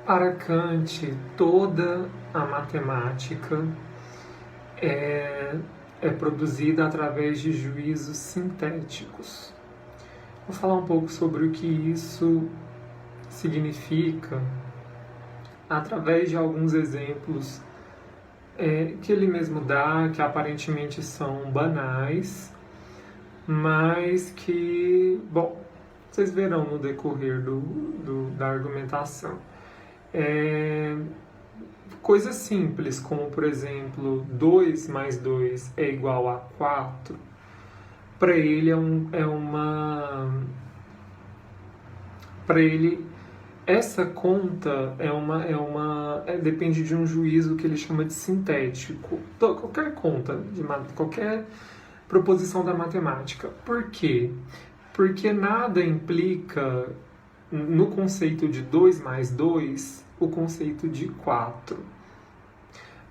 Para Kant, toda a matemática é produzida através de juízos sintéticos. Vou falar um pouco sobre o que isso significa através de alguns exemplos que ele mesmo dá, que aparentemente são banais, mas que, bom, vocês verão no decorrer da argumentação. Coisas simples, como por exemplo, 2 mais 2 é igual a 4, para ele para ele essa conta depende de um juízo que ele chama de sintético. Qualquer conta, qualquer proposição da matemática. Por quê? Porque nada implica, no conceito de 2 mais 2, o conceito de 4.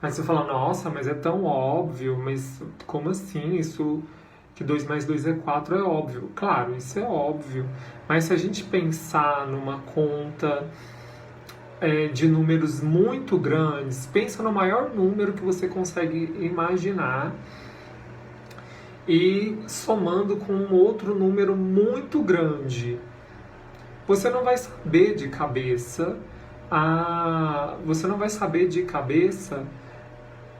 Aí você fala, nossa, mas é tão óbvio, mas como assim? Isso que 2 mais 2 é 4 é óbvio. Claro, isso é óbvio, mas se a gente pensar numa conta de números muito grandes, pensa no maior número que você consegue imaginar e somando com um outro número muito grande. Você não vai saber de cabeça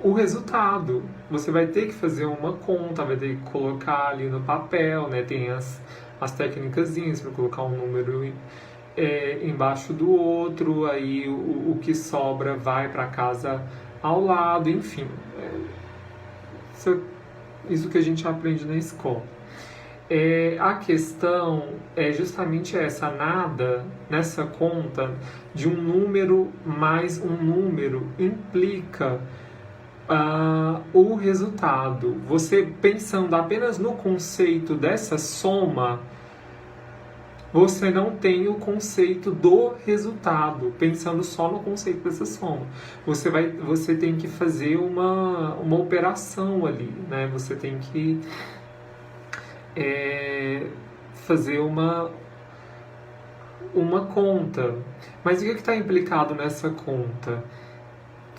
o resultado. Você vai ter que fazer uma conta, vai ter que colocar ali no papel, né? Tem as técnicazinhas para colocar um número embaixo do outro, aí o que sobra vai para casa ao lado, enfim. Isso que a gente aprende na escola. A questão é justamente essa, nada nessa conta de um número mais um número implica o resultado. Você pensando apenas no conceito dessa soma, você não tem o conceito do resultado, pensando só no conceito dessa soma. Você tem que fazer uma operação ali, né? Você tem que fazer uma conta. Mas o que está implicado nessa conta?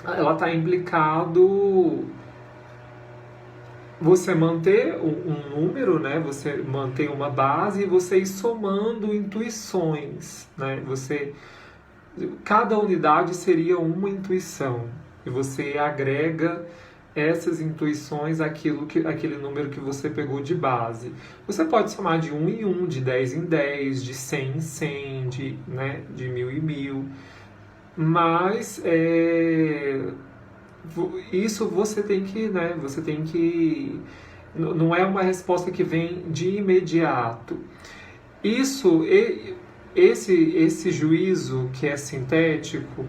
Ela está implicado você manter um número, né? Você manter uma base e você ir somando intuições, né? Cada unidade seria uma intuição e você agrega essas intuições aquele número que você pegou de base. Você pode somar de 1 em 1, de 10 em 10, de 100 em 100, de 1000 em 1000, mas isso você tem que, né? Não é uma resposta que vem de imediato. Esse juízo que é sintético,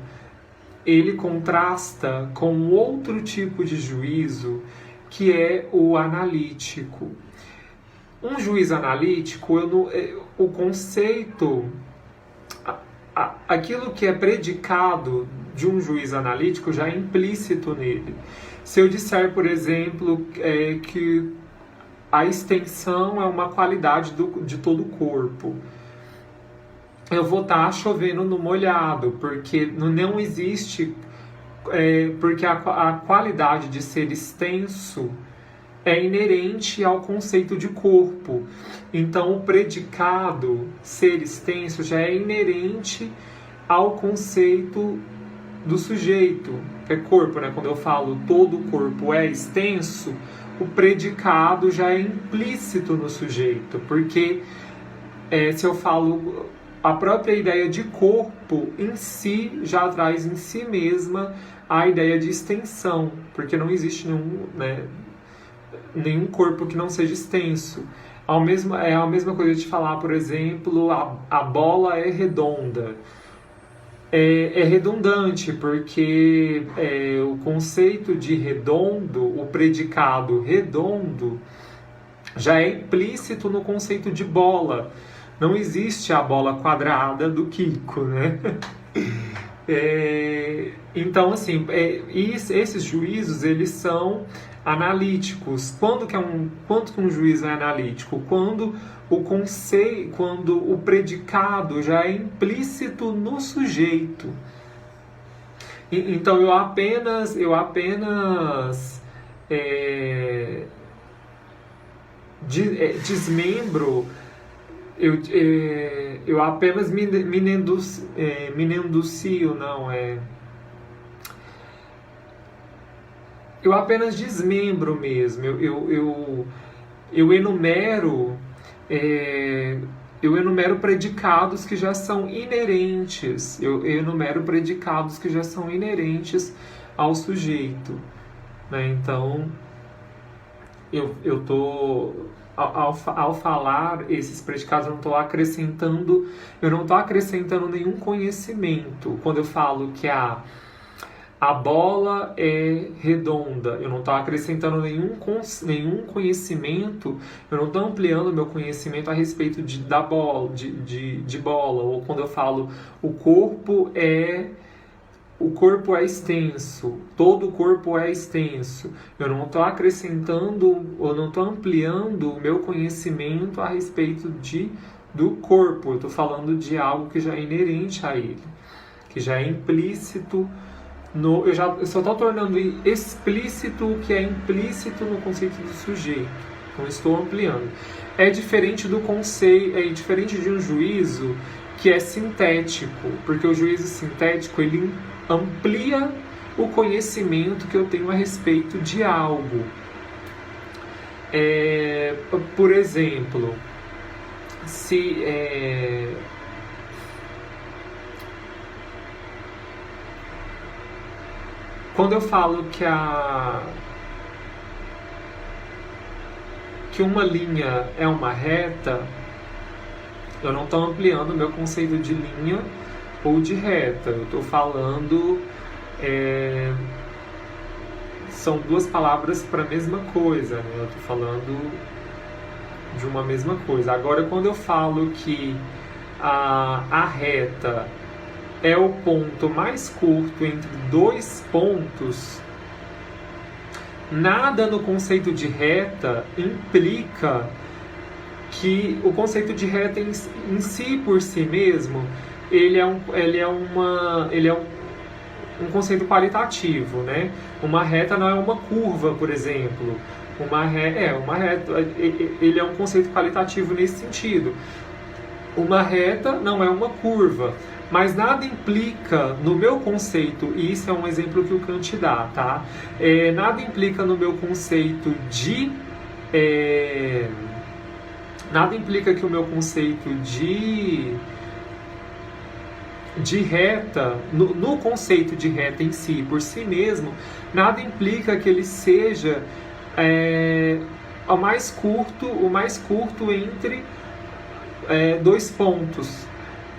ele contrasta com outro tipo de juízo, que é o analítico. Um juízo analítico, o conceito, aquilo que é predicado de um juízo analítico já é implícito nele. Se eu disser, por exemplo, que a extensão é uma qualidade de todo o corpo, eu vou estar chovendo no molhado, porque não existe, porque a qualidade de ser extenso é inerente ao conceito de corpo. Então, o predicado ser extenso já é inerente ao conceito do sujeito, que é corpo, né? Quando eu falo todo o corpo é extenso, o predicado já é implícito no sujeito, porque se eu falo a própria ideia de corpo em si já traz em si mesma a ideia de extensão, porque não existe nenhum corpo que não seja extenso. É a mesma coisa de falar, por exemplo, a bola é redonda. É redundante, porque o conceito de redondo, o predicado redondo, já é implícito no conceito de bola. Não existe a bola quadrada do Kiko, né? Então, assim, esses juízos, eles são analíticos. Quando que um juízo é analítico? Quando o predicado já é implícito no sujeito. Então desmembro, eu apenas eu apenas desmembro mesmo, eu enumero predicados que já são inerentes, eu enumero predicados que já são inerentes ao sujeito, né? Então, eu tô, ao falar esses predicados, eu não estou acrescentando nenhum conhecimento. Quando eu falo que a bola é redonda, eu não estou acrescentando nenhum conhecimento, eu não estou ampliando meu conhecimento a respeito da bola, de bola. Ou quando eu falo o corpo é extenso, todo o corpo é extenso, eu não estou acrescentando, eu não estou ampliando o meu conhecimento a respeito do corpo, eu estou falando de algo que já é inerente a ele, que já é implícito. Eu só estou tornando explícito o que é implícito no conceito do sujeito. Então estou ampliando. É diferente de um juízo que é sintético, porque o juízo sintético ele amplia o conhecimento que eu tenho a respeito de algo. Por exemplo, quando eu falo que uma linha é uma reta, eu não estou ampliando o meu conceito de linha ou de reta. Eu estou falando... são duas palavras para a mesma coisa, né? Eu estou falando de uma mesma coisa. Agora, quando eu falo que a reta é o ponto mais curto entre dois pontos, nada no conceito de reta implica que o conceito de reta em si, por si mesmo, ele é um conceito qualitativo, né? Uma reta não é uma curva, por exemplo. Uma reta, ele é um conceito qualitativo nesse sentido. Uma reta não é uma curva, mas nada implica no meu conceito, e isso é um exemplo que o Kant dá, tá? Nada implica no meu conceito nada implica que o meu conceito de reta, no conceito de reta em si, por si mesmo, nada implica que ele seja o mais curto entre dois pontos.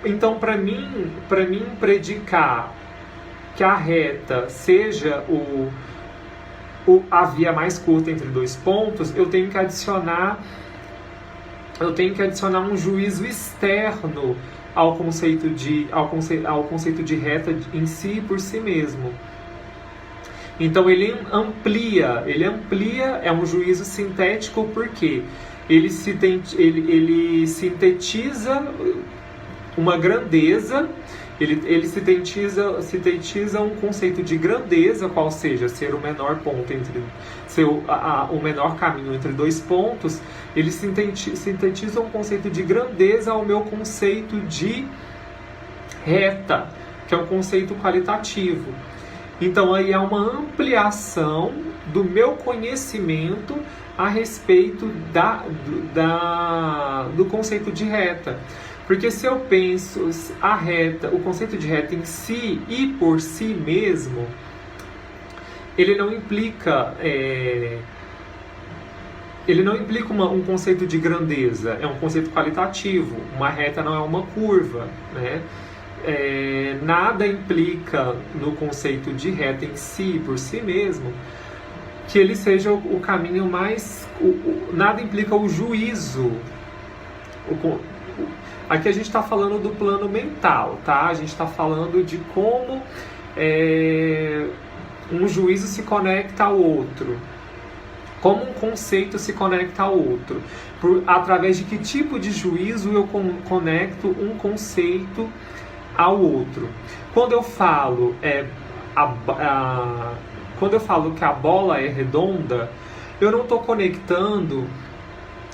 Então, para mim predicar que a reta seja a via mais curta entre dois pontos, eu tenho que adicionar um juízo externo ao conceito de reta em si por si mesmo. Então ele amplia, é um juízo sintético porque ele sintetiza uma grandeza, ele sintetiza um conceito de grandeza, qual seja ser o menor ponto o menor caminho entre dois pontos. Ele sintetiza um conceito de grandeza ao meu conceito de reta, que é um conceito qualitativo. Então aí há uma ampliação do meu conhecimento a respeito do conceito de reta. Porque se eu penso o conceito de reta em si e por si mesmo, ele não implica um conceito de grandeza, é um conceito qualitativo. Uma reta não é uma curva, né? Nada implica no conceito de reta em si, por si mesmo, que ele seja o caminho mais... nada implica o juízo. Aqui a gente está falando do plano mental, tá? A gente está falando de como um juízo se conecta ao outro. Como um conceito se conecta ao outro. Através de que tipo de juízo eu conecto um conceito ao outro. Quando eu falo quando eu falo que a bola é redonda, eu não estou conectando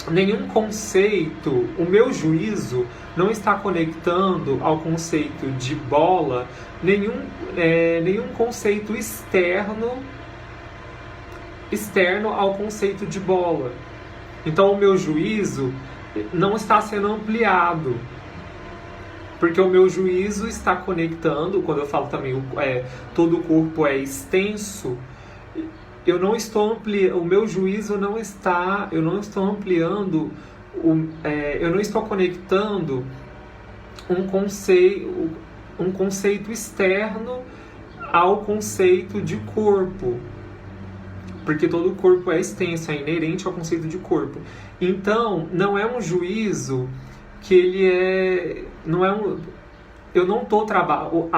nenhum conceito, o meu juízo não está conectando ao conceito de bola nenhum conceito externo ao conceito de bola. Então o meu juízo não está sendo ampliado, porque o meu juízo está conectando, quando eu falo também todo o corpo é extenso, eu não estou ampliando, o meu juízo não está, eu não estou ampliando, eu não estou conectando um conceito externo ao conceito de corpo, porque todo o corpo é extenso, é inerente ao conceito de corpo. Então, não é um juízo que ele é, não é um, eu não estou trabalhando,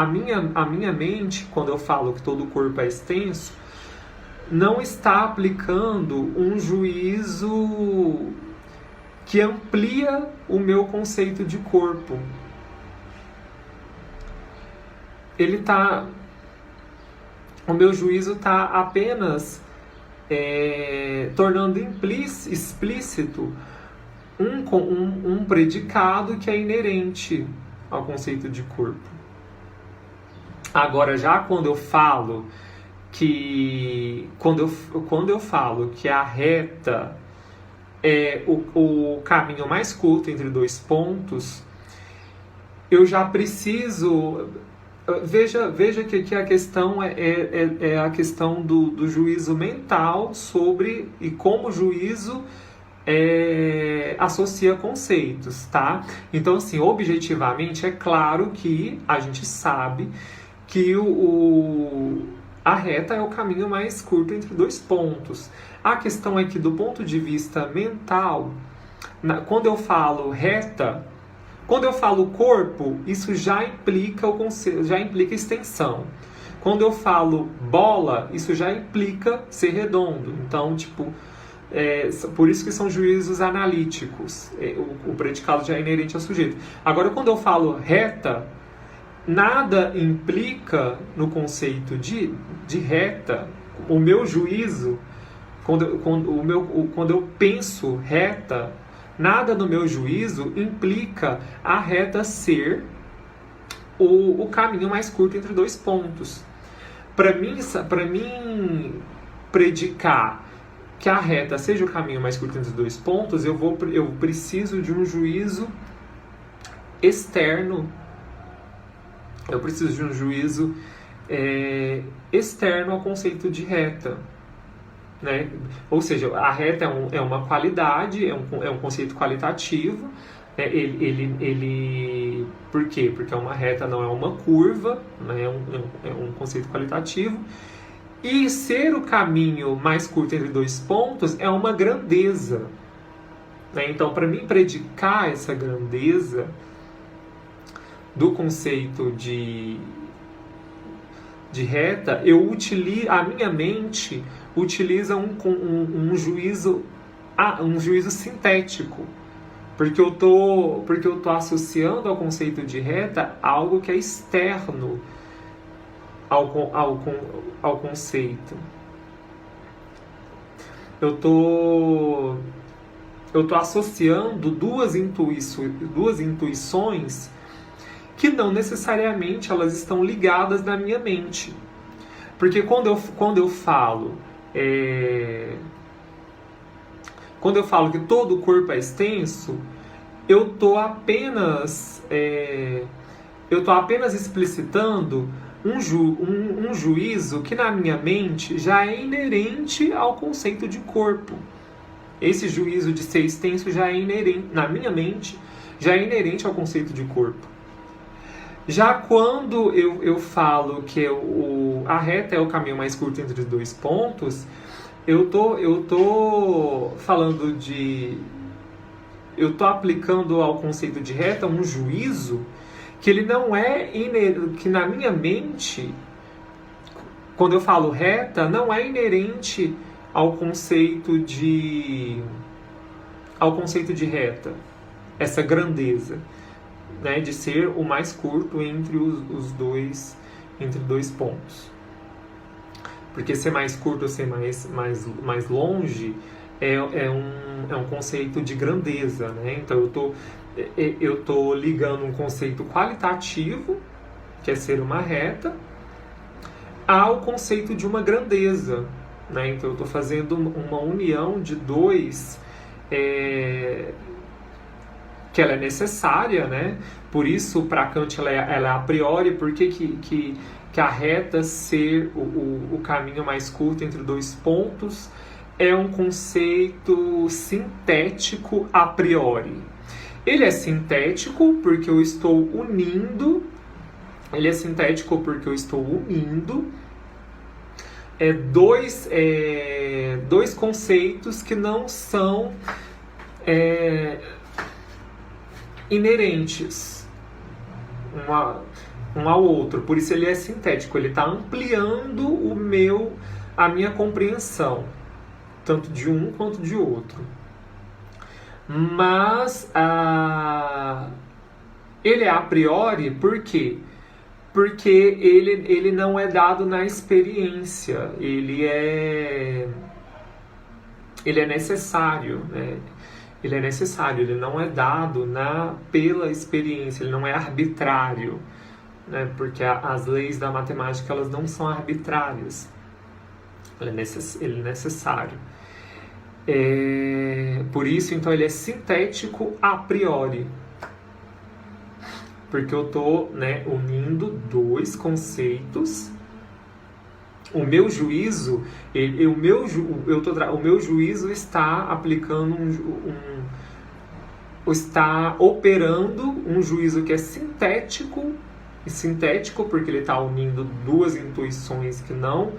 a minha mente, quando eu falo que todo o corpo é extenso, não está aplicando um juízo que amplia o meu conceito de corpo. O meu juízo está apenas tornando explícito um predicado que é inerente ao conceito de corpo. Agora, já quando eu falo que a reta é o caminho mais curto entre dois pontos, eu já preciso... Veja que a questão é a questão do juízo mental sobre e como o juízo associa conceitos, tá? Então, assim, objetivamente, é claro que a gente sabe que a reta é o caminho mais curto entre dois pontos. A questão é que, do ponto de vista mental, quando eu falo reta, quando eu falo corpo, isso já implica o conceito, já implica extensão. Quando eu falo bola, isso já implica ser redondo. Então, por isso que são juízos analíticos. O predicado já é inerente ao sujeito. Agora, quando eu falo reta, nada implica no conceito de reta. O meu juízo, quando eu penso reta, nada no meu juízo implica a reta ser o caminho mais curto entre dois pontos. Para mim predicar que a reta seja o caminho mais curto entre dois pontos, eu preciso de um juízo externo. Eu preciso de um juízo externo ao conceito de reta. Né? Ou seja, a reta é uma qualidade, é um conceito qualitativo. Né? Por quê? Porque uma reta não é uma curva, né? É um conceito qualitativo. E ser o caminho mais curto entre dois pontos é uma grandeza. Né? Então, para mim predicar essa grandeza do conceito de reta, a minha mente utiliza um juízo sintético, porque eu tô associando ao conceito de reta algo que é externo ao conceito. Eu tô associando duas intuições que não necessariamente elas estão ligadas na minha mente. Porque quando eu falo que todo o corpo é extenso, eu tô apenas explicitando um juízo que na minha mente já é inerente ao conceito de corpo. Esse juízo de ser extenso já é inerente, na minha mente, já é inerente ao conceito de corpo. Já quando eu falo que a reta é o caminho mais curto entre os dois pontos, eu tô falando eu tô aplicando ao conceito de reta um juízo que ele não que na minha mente, quando eu falo reta, não é inerente ao conceito de reta, essa grandeza, né, de ser o mais curto entre dois pontos. Porque ser mais curto ou ser mais longe é um conceito de grandeza, né? Então eu tô ligando um conceito qualitativo, que é ser uma reta, ao conceito de uma grandeza, né? Então eu estou fazendo uma união de dois, que ela é necessária, né? Por isso, para Kant, ela é a priori. Por que a reta ser o caminho mais curto entre dois pontos é um conceito sintético a priori. Ele é sintético porque eu estou unindo. Ele é sintético porque eu estou unindo dois conceitos que não são inerentes um ao outro. Por isso ele é sintético. Ele está ampliando a minha compreensão, tanto de um quanto de outro. Mas ele é a priori por quê? Porque ele não é dado na experiência, ele é necessário, né? Ele é necessário, ele não é dado pela experiência, ele não é arbitrário, né? Porque as leis da matemática, elas não são arbitrárias, ele é necessário. Por isso, então, ele é sintético a priori. Porque eu estou, né, unindo dois conceitos. O meu juízo, o meu juízo está aplicando está operando um juízo que é sintético porque ele está unindo duas intuições que não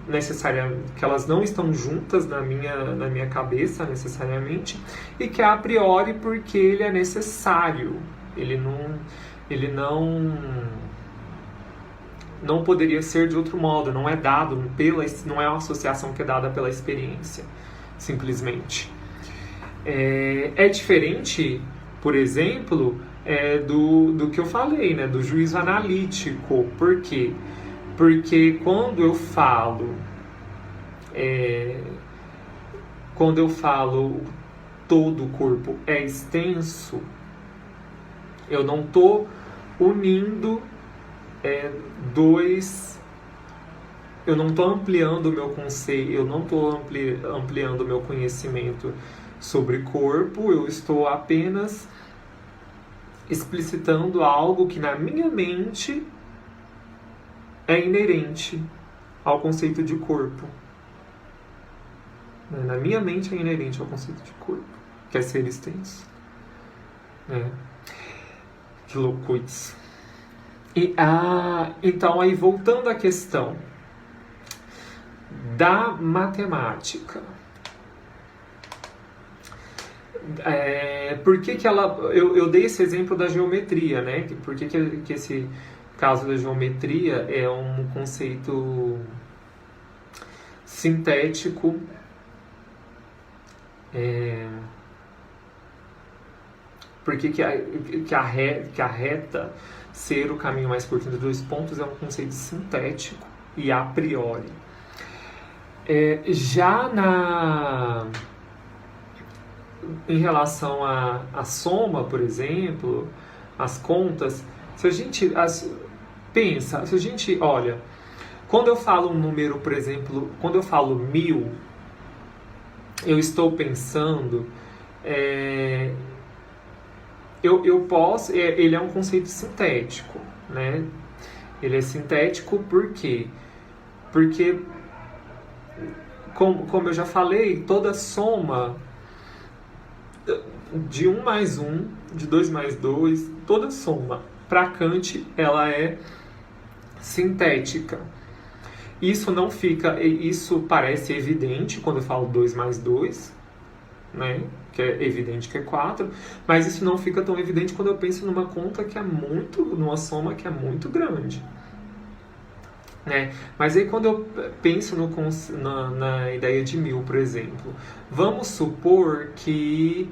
necessariamente, que elas não estão juntas na minha cabeça necessariamente, e que é a priori porque ele é necessário. Ele não poderia ser de outro modo, não é dado não é uma associação que é dada pela experiência, simplesmente. É diferente, por exemplo, do que eu falei, né, do juízo analítico. Por quê? Porque quando eu falo todo o corpo é extenso, eu não estou unindo eu não estou ampliando o meu conceito, eu não estou ampliando o meu conhecimento sobre corpo, eu estou apenas explicitando algo que na minha mente é inerente ao conceito de corpo. Na minha mente é inerente ao conceito de corpo, que é ser extenso. Que louco isso. Então, aí voltando à questão da matemática. Por que eu dei esse exemplo da geometria, né? Por que esse caso da geometria é um conceito sintético, por que a reta ser o caminho mais curto entre dois pontos é um conceito sintético e a priori. Já em relação à soma, por exemplo, as contas, se a gente olha, quando eu falo um número, por exemplo, quando eu falo 1000, eu estou pensando, ele é um conceito sintético, né? Ele é sintético por quê? Porque, como eu já falei, toda soma de 1 mais 1, de 2 mais 2, toda soma, para Kant, ela é sintética. Isso parece evidente quando eu falo 2 mais 2, né? Que é evidente que é 4, mas isso não fica tão evidente quando eu penso numa numa soma que é muito grande, né? Mas aí quando eu penso na ideia de 1000, por exemplo, vamos supor que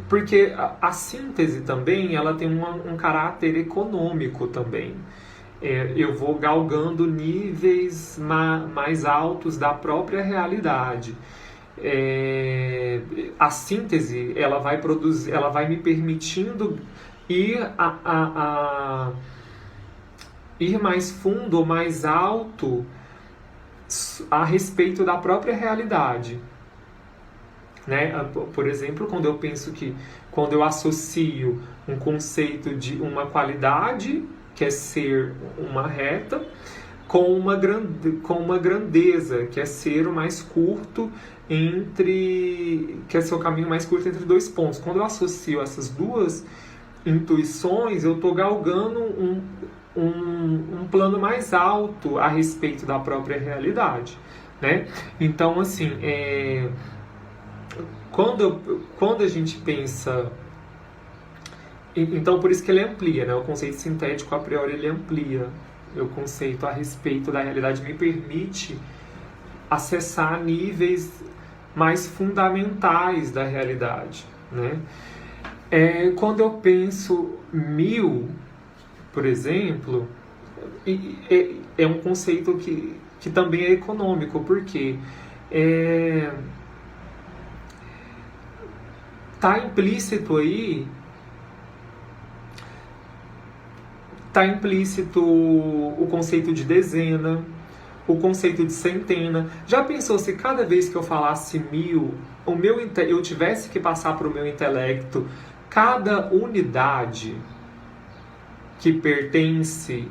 porque a síntese também ela tem um caráter econômico também. eu vou galgando níveis mais altos da própria realidade. A síntese, ela vai me permitindo ir ir mais fundo ou mais alto a respeito da própria realidade, né? Por exemplo, quando eu associo um conceito de uma qualidade, que é ser uma reta, com uma grandeza, que é ser o mais curto que é ser o caminho mais curto entre dois pontos. Quando eu associo essas duas intuições, eu estou galgando um plano mais alto a respeito da própria realidade, né? Então, assim, quando a gente pensa... Então, por isso que ele amplia, né? O conceito sintético, a priori, ele amplia o conceito a respeito da realidade, me permite acessar níveis mais fundamentais da realidade, né? Quando eu penso 1000, por exemplo, é um conceito que também é econômico, porque está implícito aí, está implícito o conceito de dezena, o conceito de centena. Já pensou se cada vez que eu falasse 1000, eu tivesse que passar para o meu intelecto cada unidade que pertence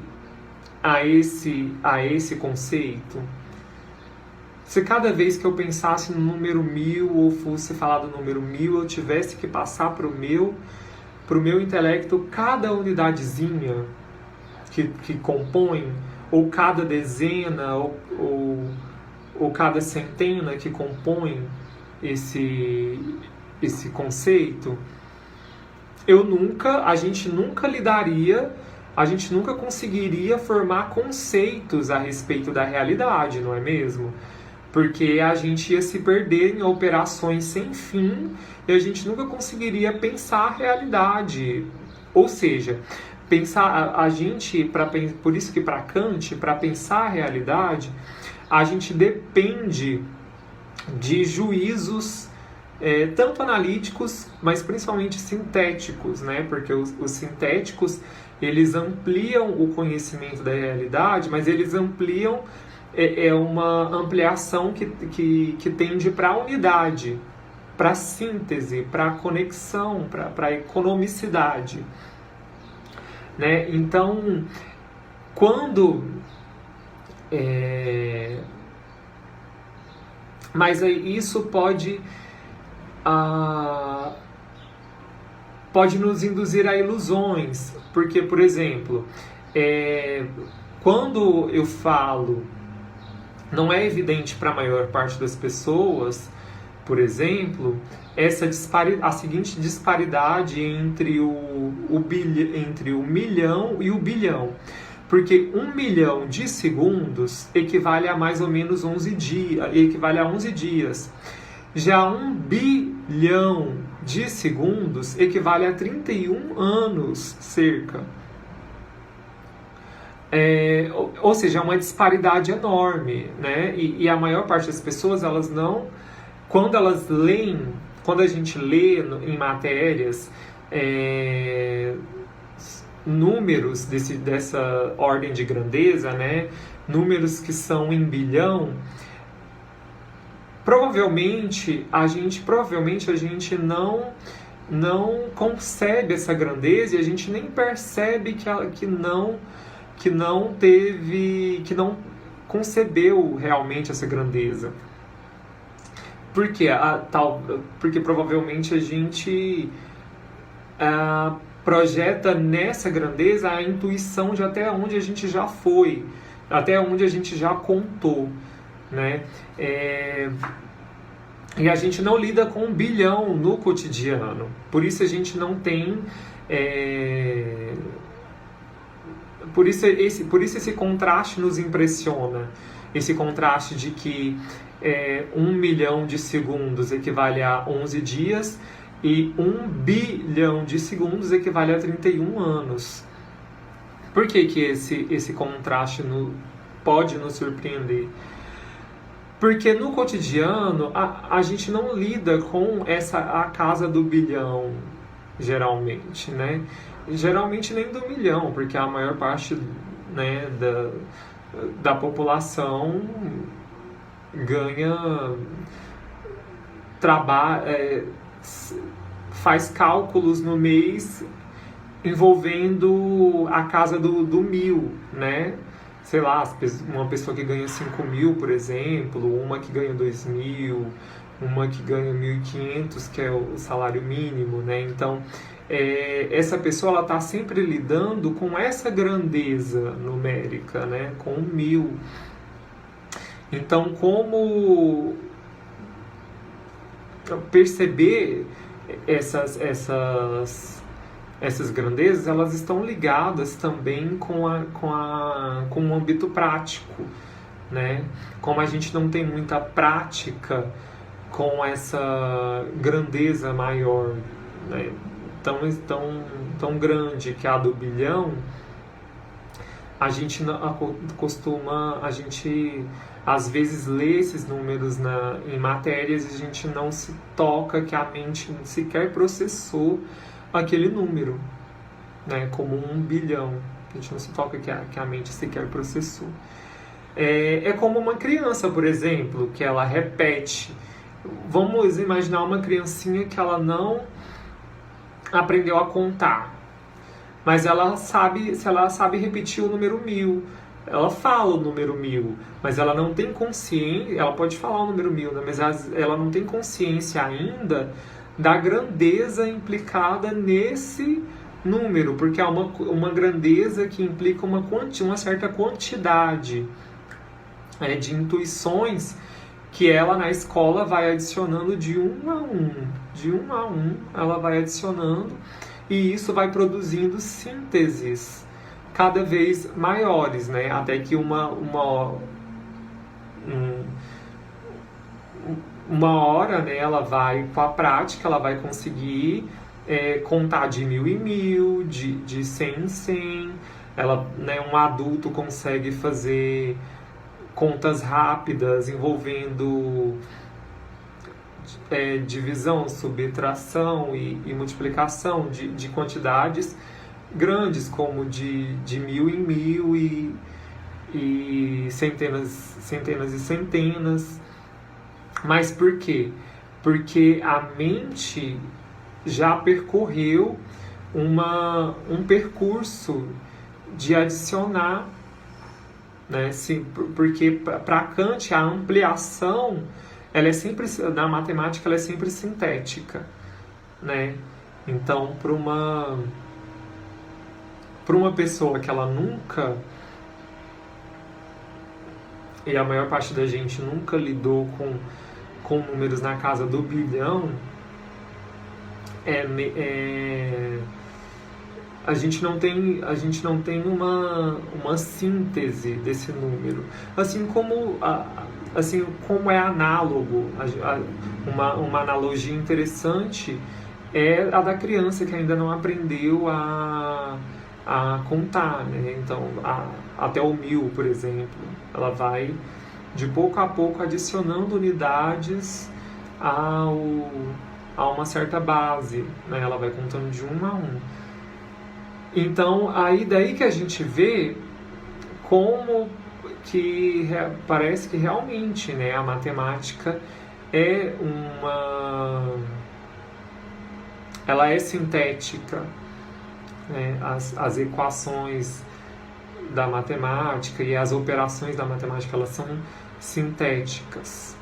a esse conceito? Se cada vez que eu pensasse no número 1000 ou fosse falar do número 1000, eu tivesse que passar para o meu intelecto cada unidadezinha que compõe, ou cada dezena, ou cada centena que compõe esse conceito, a gente nunca conseguiria formar conceitos a respeito da realidade, não é mesmo? Porque a gente ia se perder em operações sem fim e a gente nunca conseguiria pensar a realidade. Ou seja, por isso que para Kant, para pensar a realidade, a gente depende de juízos tanto analíticos, mas principalmente sintéticos, né? Porque os sintéticos, eles ampliam o conhecimento da realidade, mas eles ampliam uma ampliação que tende para a unidade, para a síntese, para a conexão, para a economicidade, né? Então, mas aí isso pode nos induzir a ilusões, porque, por exemplo, quando eu falo, não é evidente para a maior parte das pessoas, por exemplo, a seguinte disparidade entre o milhão e o bilhão. Porque 1 milhão de segundos equivale a mais ou menos 11 dias. Já 1 bilhão de segundos equivale a 31 anos, cerca. Ou seja, é uma disparidade enorme, né? E a maior parte das pessoas, elas não... Quando a gente lê em matérias números dessa ordem de grandeza, né? Números que são em bilhão, provavelmente a gente não concebe essa grandeza e a gente nem percebe que não concebeu realmente essa grandeza. Por quê? Porque provavelmente a gente projeta nessa grandeza a intuição de até onde a gente já foi, até onde a gente já contou, né? E a gente não lida com 1 bilhão no cotidiano. Por isso a gente não tem... Por isso esse contraste nos impressiona. Esse contraste de que 1 milhão de segundos equivale a 11 dias e 1 bilhão de segundos equivale a 31 anos. Por que que esse contraste pode nos surpreender? Porque no cotidiano a gente não lida com a casa do bilhão, geralmente, né? Geralmente nem do milhão, porque a maior parte, né, da população ganha, faz cálculos no mês envolvendo a casa do 1.000, né? Sei lá, uma pessoa que ganha 5.000, por exemplo, uma que ganha 2.000, uma que ganha 1.500, que é o salário mínimo, né? Então, essa pessoa ela está sempre lidando com essa grandeza numérica, né? Com 1.000. Então, como perceber essas grandezas, elas estão ligadas também com o âmbito prático, né? Como a gente não tem muita prática com essa grandeza maior, né? Tão grande que é a do bilhão, a gente às vezes lê esses números em matérias e a gente não se toca que a mente sequer processou aquele número, né, como 1 bilhão. A gente não se toca que a mente sequer processou. É como uma criança, por exemplo, que ela repete. Vamos imaginar uma criancinha que ela não aprendeu a contar, mas ela sabe repetir o número 1.000. Ela fala o número 1.000, mas ela não tem consciência. Ela pode falar o número 1.000, né, mas ela não tem consciência ainda da grandeza implicada nesse número, porque é uma grandeza que implica uma certa quantidade de intuições que ela na escola vai adicionando de um a um, ela vai adicionando, e isso vai produzindo sínteses cada vez maiores, né? Até que uma hora, né, ela vai, com a prática, ela vai conseguir contar de 1.000 em 1.000, de 100 em 100. Ela, né, um adulto consegue fazer contas rápidas envolvendo divisão, subtração e multiplicação de quantidades grandes, como de 1.000 em 1.000 e centenas e centenas. Mas por quê? Porque a mente já percorreu um percurso de adicionar, né? Sim, porque para Kant a ampliação, ela é sempre, na matemática, ela é sempre sintética, né? Então, para uma pessoa que ela nunca, e a maior parte da gente nunca lidou com números na casa do bilhão, a gente não tem uma síntese desse número, assim como é análogo. Uma analogia interessante é a da criança que ainda não aprendeu a contar, né? Então, até o 1.000, por exemplo, ela vai de pouco a pouco adicionando unidades a uma certa base, né? Ela vai contando de 1 a 1. Então, aí daí que a gente vê como que parece que realmente, né, a matemática ela é sintética, né? As equações da matemática e as operações da matemática, elas são sintéticas.